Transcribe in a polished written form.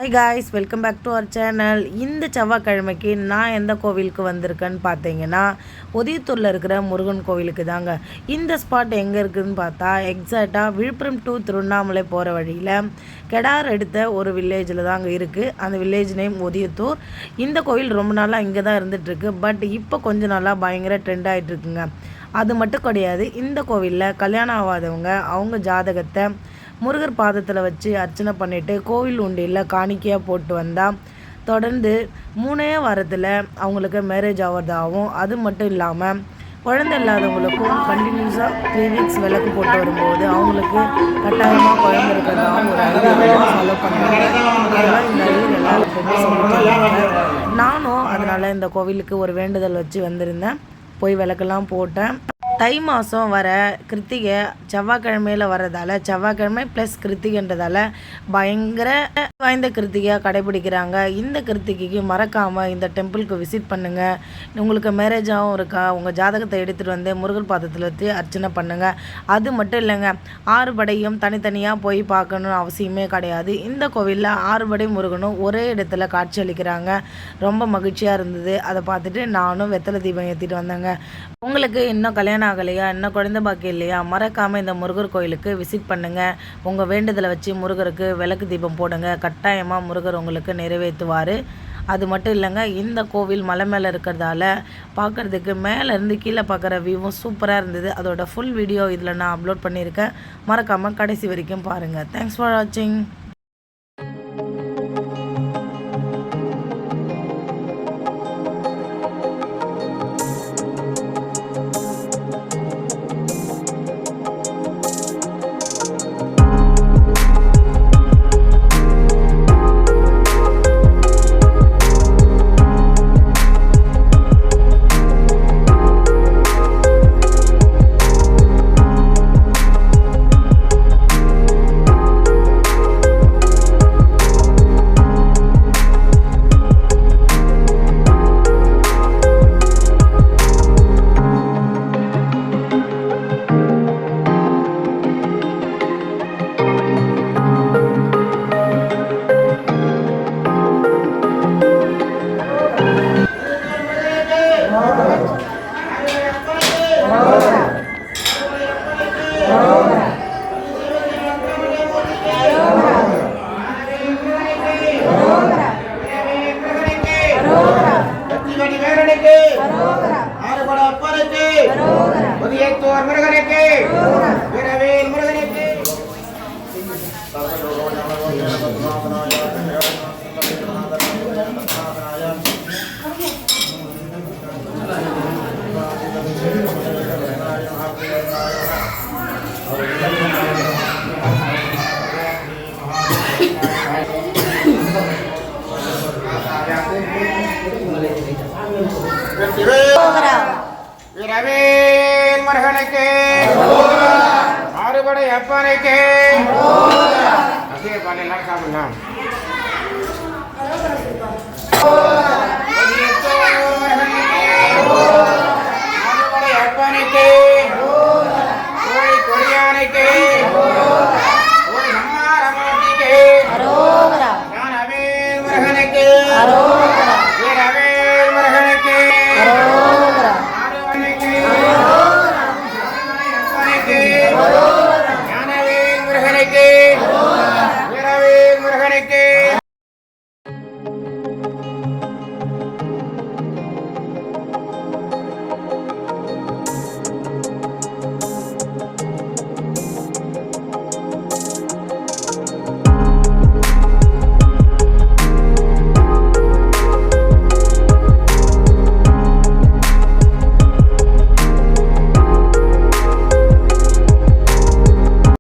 Hi guys, welcome back to our channel. இந்த செவ்வாய்க்கிழமைக்கு நான் எந்த கோவிலுக்கு வந்திருக்கேன்னு பார்த்தீங்கன்னா, உதயத்தூரில் இருக்கிற முருகன் கோவிலுக்கு தாங்க. இந்த ஸ்பாட் எங்கே இருக்குதுன்னு பார்த்தா எக்ஸாக்டாக விழுப்புரம் டு திருவண்ணாமலை போகிற வழியில் கெடார் எடுத்த ஒரு வில்லேஜில் தாங்க இருக்குது. அந்த வில்லேஜ் நேம் உதயத்தூர். இந்த கோவில் ரொம்ப நாளாக இங்கே தான் இருந்துகிட்ருக்கு. பட் இப்போ கொஞ்சம் நாளாக பயங்கர ட்ரெண்ட் ஆகிட்டுருக்குங்க. அது மட்டும் கிடையாது, இந்த கோவிலில் கல்யாணம் ஆகாதவங்க அவங்க ஜாதகத்தை முருகர் பாதத்தில் வச்சு அர்ச்சனை பண்ணிவிட்டு கோவில் உண்டியில் காணிக்கையாக போட்டு வந்தால் தொடர்ந்து 3 வாரத்தில் அவங்களுக்கு மேரேஜ் ஆகிறதாகவும், அது மட்டும் இல்லாமல் குழந்தை இல்லாதவங்களுக்கும் கண்டினியூஸாக 3 வீக்ஸ் விளக்கு போட்டு வரும்போது அவங்களுக்கு கட்டாயமாக குழந்தை இருக்கிறதாகவும் ஒரு ஐடியா ஃபாலோ பண்ணுறாங்க. அதெல்லாம் இந்த ஐடியா எல்லாருக்குமே சொல்லிட்டு நானும் அதனால் இந்த கோவிலுக்கு ஒரு வேண்டுதல் வச்சு வந்திருந்தேன். போய் விளக்கெல்லாம் போட்டேன். தை மாதம் வர கிருத்திகை செவ்வாய்க்கிழமையில் வர்றதால, செவ்வாய்க்கிழமை ப்ளஸ் கிருத்திகைன்றதால பயங்கர வாய்ந்த கிருத்திகையாக கடைபிடிக்கிறாங்க. இந்த கிருத்திகைக்கு மறக்காமல் இந்த டெம்பிளுக்கு விசிட் பண்ணுங்கள். உங்களுக்கு மேரேஜாகவும் இருக்கா, உங்கள் ஜாதகத்தை எடுத்துகிட்டு வந்து முருகர் பாதத்தில் வச்சு அர்ச்சனை பண்ணுங்கள். அது மட்டும் இல்லைங்க, 6 படையும் தனித்தனியாக போய் பார்க்கணுன்னு அவசியமே கிடையாது. இந்த கோவிலில் 6 படை முருகனும் ஒரே இடத்துல காட்சி அளிக்கிறாங்க. ரொம்ப மகிழ்ச்சியாக இருந்தது. அதை பார்த்துட்டு நானும் வெத்தலை தீபம் ஏற்றிட்டு வந்தேங்க. உங்களுக்கு இன்னும் கல்யாணம் ஆகலையா, இன்னும் குழந்தை பாக்கியம் இல்லையா, மறக்காமல் இந்த முருகர் கோயிலுக்கு விசிட் பண்ணுங்கள். உங்கள் வேண்டுதலை வச்சு முருகருக்கு விளக்கு தீபம் போடுங்க. கட்டாயமாக முருகர் உங்களுக்கு நிறைவேற்றுவார். அது மட்டும் இல்லைங்க, இந்த கோவில் மலை மேலே இருக்கிறதால பார்க்குறதுக்கு மேலேருந்து கீழே பார்க்குற வியூவும் சூப்பராக இருந்தது. அதோட ஃபுல் வீடியோ இதில் நான் அப்லோட் பண்ணியிருக்கேன். மறக்காமல் கடைசி வரைக்கும் பாருங்கள். தேங்க்ஸ் ஃபார் வாட்சிங். இரவேல் மருகனுக்கு ஆறுபடை அப்பனுக்கு எல்லாரும் சாப்பிடலாம்.